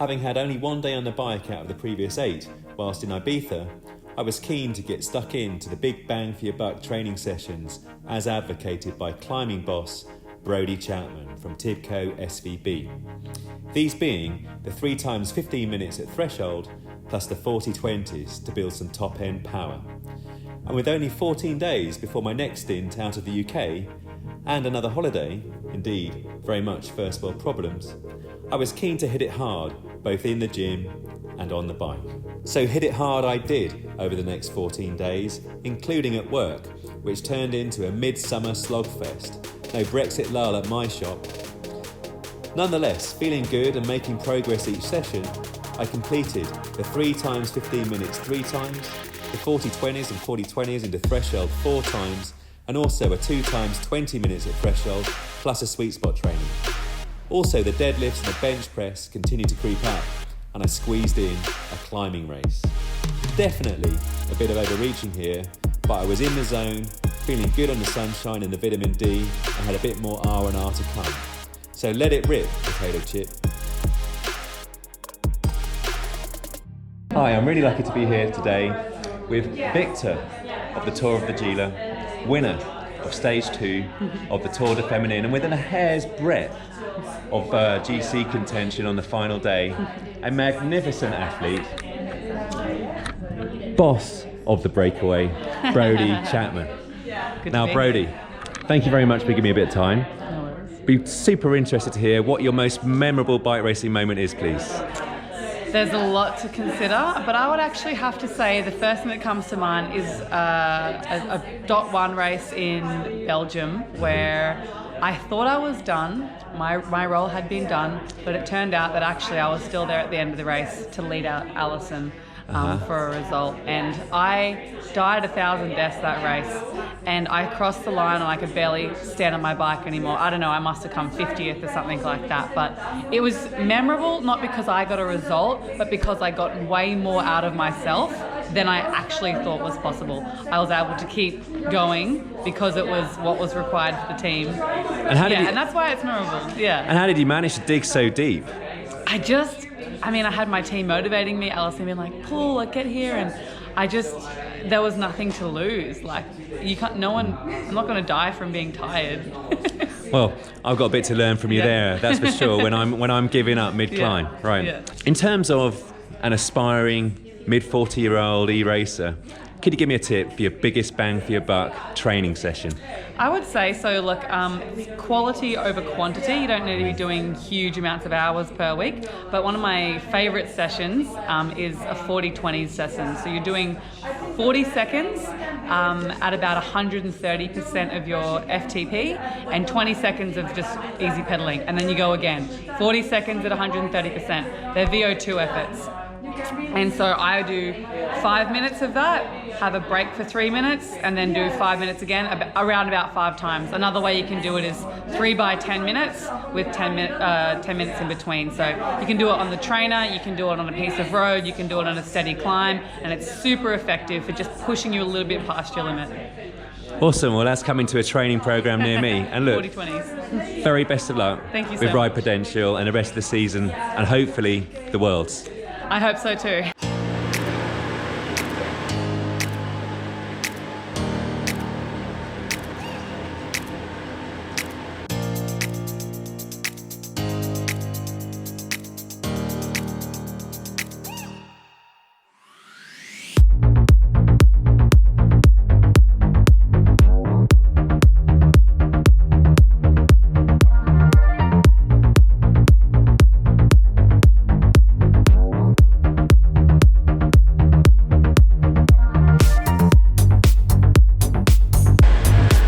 Having had only one day on the bike out of the previous 8 whilst in Ibiza, I was keen to get stuck into the big bang for your buck training sessions as advocated by climbing boss Brodie Chapman from TIBCO SVB. These being the 3 times 15 minutes at threshold plus the 40-20s to build some top end power. And with only 14 days before my next stint out of the UK and another holiday, indeed very much first world problems, I was keen to hit it hard both in the gym and on the bike. So hit it hard I did over the next 14 days, including at work, which turned into a midsummer slogfest. No Brexit lull at my shop. Nonetheless, feeling good and making progress each session, I completed the 3 times 15 minutes 3 times, the 40-20s and 40-20s into threshold 4 times, and also a 2 times 20 minutes at threshold, plus a sweet spot training. Also, the deadlifts and the bench press continued to creep up, and I squeezed in a climbing race. Definitely a bit of overreaching here, but I was in the zone, feeling good on the sunshine and the vitamin D, and had a bit more R&R to come. So let it rip, potato chip. Hi, I'm really lucky to be here today with Victor of the Tour of the Gila, winner of stage 2 of the Tour de Feminine, and within a hair's breadth of GC contention on the final day, a magnificent athlete, boss of the breakaway, Brodie Chapman. Now Brodie, thank you very much for giving me a bit of time. Be super interested to hear what your most memorable bike racing moment is, please. There's a lot to consider, but I would actually have to say the first thing that comes to mind is a .1 race in Belgium where I thought I was done, my role had been done, but it turned out that actually I was still there at the end of the race to lead out Alison for a result, and I died 1,000 deaths that race, and I crossed the line and I could barely stand on my bike anymore. I don't know, I must have come 50th or something like that, but it was memorable not because I got a result, but because I got way more out of myself than I actually thought was possible. I was able to keep going because it was what was required for the team. And and that's why it's memorable. Yeah. And how did you manage to dig so deep? I had my team motivating me, Alison being like, pull, like, get here, and there was nothing to lose. Like, I'm not going to die from being tired. Well, I've got a bit to learn from you there, that's for sure, when I'm giving up mid-climb. Right. Yeah. In terms of an aspiring mid-40-year-old e-racer, could you give me a tip for your biggest bang for your buck training session? I would say, so look, quality over quantity. You don't need to be doing huge amounts of hours per week, but one of my favorite sessions is a 40-20 session. So you're doing 40 seconds at about 130% of your FTP and 20 seconds of just easy pedaling. And then you go again, 40 seconds at 130%. They're VO2 efforts. And so I do 5 minutes of that, have a break for 3 minutes, and then do 5 minutes again, around about 5 times. Another way you can do it is 3 by 10 minutes with 10 minutes in between. So you can do it on the trainer, you can do it on a piece of road, you can do it on a steady climb, and it's super effective for just pushing you a little bit past your limit. Awesome, well that's coming to a training program near me. And look, 40-20s. Very best of luck. Thank you so with much. Ride Prudential and the rest of the season, and hopefully the Worlds. I hope so too.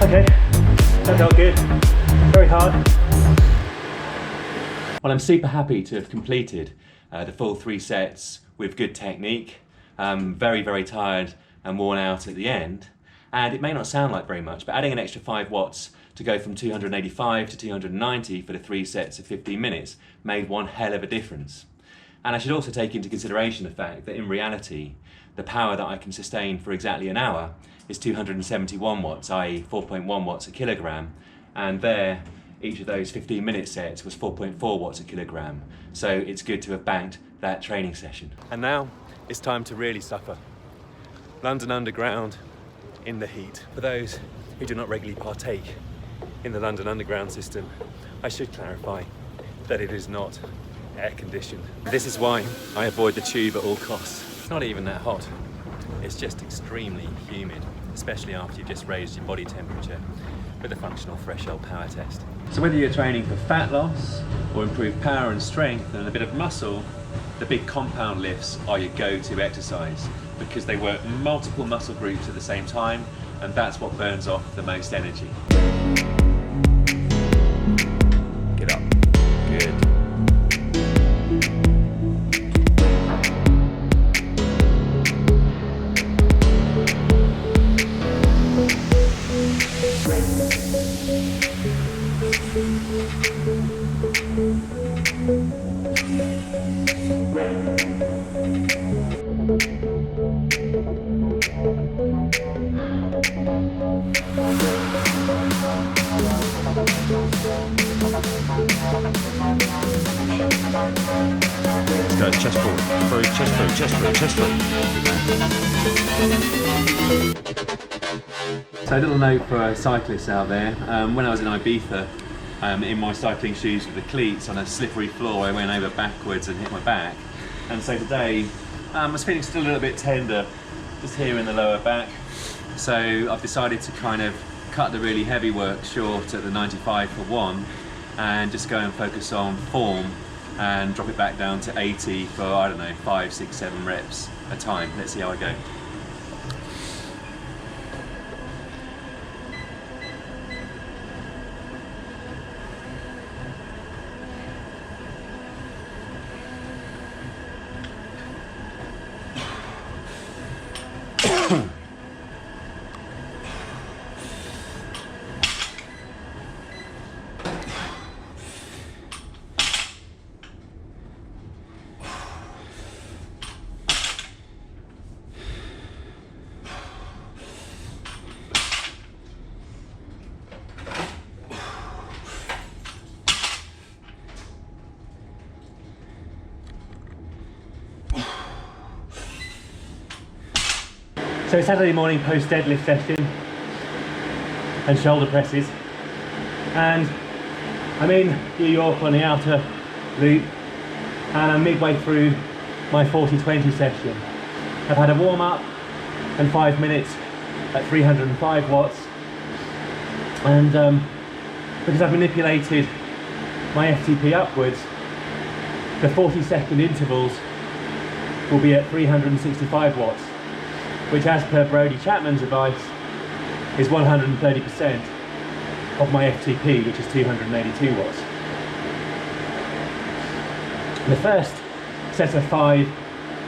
Okay, that felt good. Very hard. Well, I'm super happy to have completed the full 3 sets with good technique. Very, very tired and worn out at the end. And it may not sound like very much, but adding an extra 5 watts to go from 285 to 290 for the 3 sets of 15 minutes made one hell of a difference. And I should also take into consideration the fact that in reality, the power that I can sustain for exactly an hour is 271 watts, i.e. 4.1 watts a kilogram. And there each of those 15-minute sets was 4.4 watts a kilogram. So it's good to have banked that training session. And now it's time to really suffer. London Underground in the heat. For those who do not regularly partake in the London Underground system, I should clarify that it is not air conditioned. This is why I avoid the tube at all costs. It's not even that hot. It's just extremely humid, especially after you've just raised your body temperature with a functional threshold power test. So whether you're training for fat loss or improved power and strength and a bit of muscle, the big compound lifts are your go-to exercise because they work multiple muscle groups at the same time, and that's what burns off the most energy. Get up. Good. Let's go, chest forward, through, chest through, chest through, chest through. So a little note for cyclists out there. When I was in Ibiza, in my cycling shoes with the cleats on a slippery floor, I went over backwards and hit my back. And so today, I was feeling still a little bit tender, just here in the lower back. So I've decided to kind of cut the really heavy work short at the 95 for 1 and just go and focus on form and drop it back down to 80 for, I don't know, 5, 6, 7 reps a time. Let's see how I go. So Saturday morning post deadlift session and shoulder presses, and I'm in New York on the outer loop and I'm midway through my 40-20 session. I've had a warm up and 5 minutes at 305 watts, and because I've manipulated my FTP upwards, the 40-second intervals will be at 365 watts, which as per Brodie Chapman's advice is 130% of my FTP, which is 282 watts. The first set of 5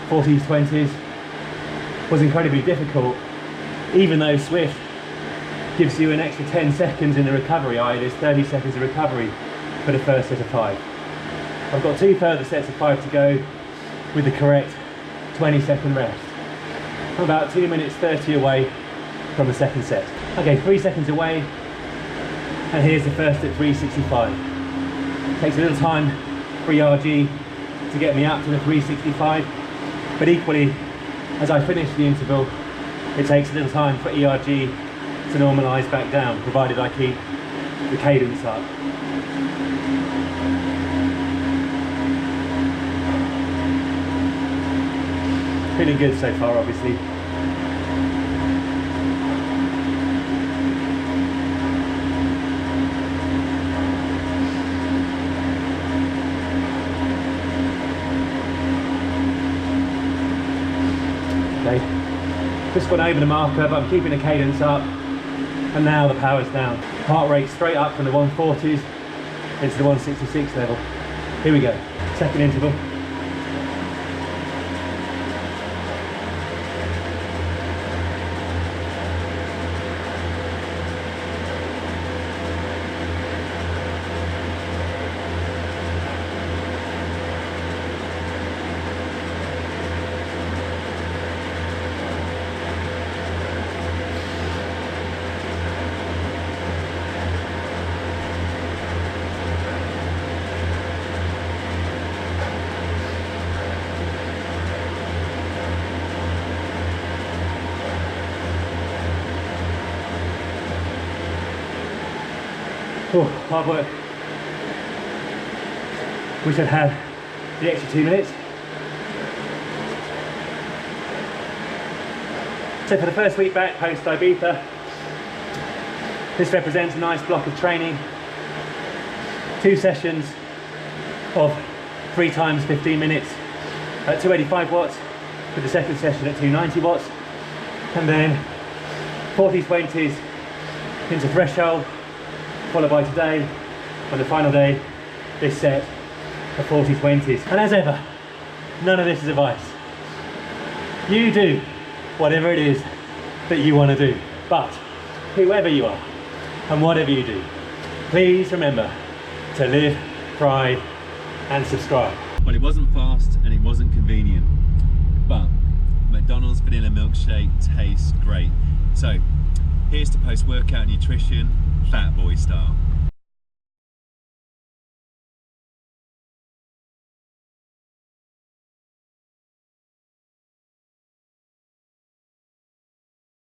40s, 20s was incredibly difficult, even though Swift gives you an extra 10 seconds in the recovery, i.e. there's 30 seconds of recovery for the first set of 5. I've got 2 further sets of 5 to go with the correct 20-second rest. I'm about 2 minutes 30 away from the second set. Okay, 3 seconds away, and here's the first at 365. It takes a little time for ERG to get me up to the 365, but equally, as I finish the interval, it takes a little time for ERG to normalise back down, provided I keep the cadence up. Feeling good so far, obviously. Okay, just gone over the marker, but I'm keeping the cadence up, and now the power's down. Heart rate straight up from the 140s into the 166 level. Here we go, second interval. Oh, hard work. Wish I'd had the extra 2 minutes. So for the first week back post Ibiza, this represents a nice block of training. 2 sessions of 3 times 15 minutes at 285 watts, with the second session at 290 watts, and then 40-20s into threshold, followed by today, on the final day, this set of 40-20s. And as ever, none of this is advice. You do whatever it is that you want to do, but whoever you are and whatever you do, please remember to live, thrive and subscribe. Well, it wasn't fast and it wasn't convenient, but McDonald's vanilla milkshake tastes great. So here's to post-workout nutrition, fat boy style.